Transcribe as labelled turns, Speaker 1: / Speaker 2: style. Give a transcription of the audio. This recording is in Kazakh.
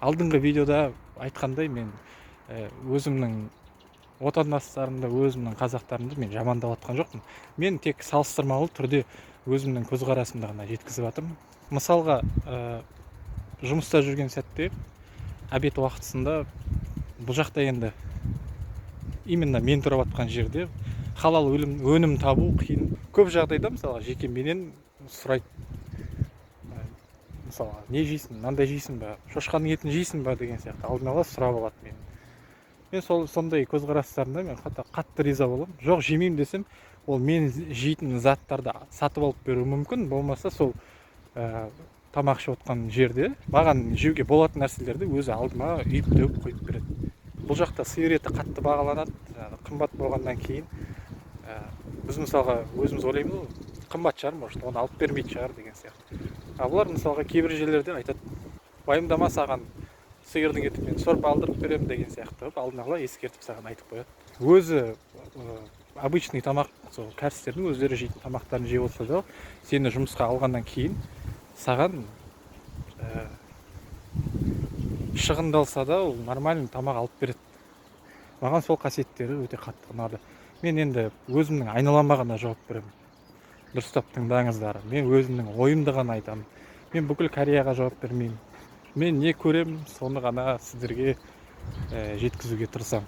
Speaker 1: алдыңғы видеода айтқандай мен өзімнің отандастарымды, өзімнің қазақтарымды мен жамандап жатқан жоқпын. Мен тек салыстырмалы түрде өзімнің көзқарасымды ғана жеткізіп жатырмын. Мысалға, жұмыста жүрген сәтте, обед уақытысында бұл жақта енді именно мен тұрып жатқан жерде халал өнім табу қиын. Көп жағдайда мысалға жеке менен сұрайды, мысалға не жейсің, мынандай жейсің ба, шошқаның етін жейсің ба деген сияқты алдын ала сұрап алады мені. Мен сондай көзқарастарына мен қатты риза боламын. Жоқ, жемеймін десем, ол мен жейтін заттарды сатып алып беруі мүмкін, болмаса сол тамақ ішіп отқан жерде маған жеуге болатын нәрселерді өзі алдыма үйіп төгіп қойып береді. Бұл жақта сиыр еті қатты бағаланады, қымбат болғаннан кейін біз мысалға өзіміз ойлаймыз ғой, қымбат шығар, может, оны алып бермейтін шығар деген сияқты. Бұлар мысалға кейбір жерлерде айтады, уайымдама, саған сиырдың етімен сорпа алдырып беремін деген сияқты алдын ала ескертіп саған айтып қояды. Өзі обычный тамақ, сол кәрістердің өздері жейтін тамақтарын жеп отырса да, сені жұмысқа алғаннан кейін саған шығындалса да ол нормальный тамақ алып береді. Маған сол қасиеттері өте қатты ұнады. Мен енді өзімнің айналама ғана жауап беремін. Дұрыстап тыңдаңыздар. Мен өзімнің ойымды ғана айтамын. Мен бүкіл Кореяға жауап бермеймін. Мен не көремін, соны ғана сіздерге жеткізуге тырысамын.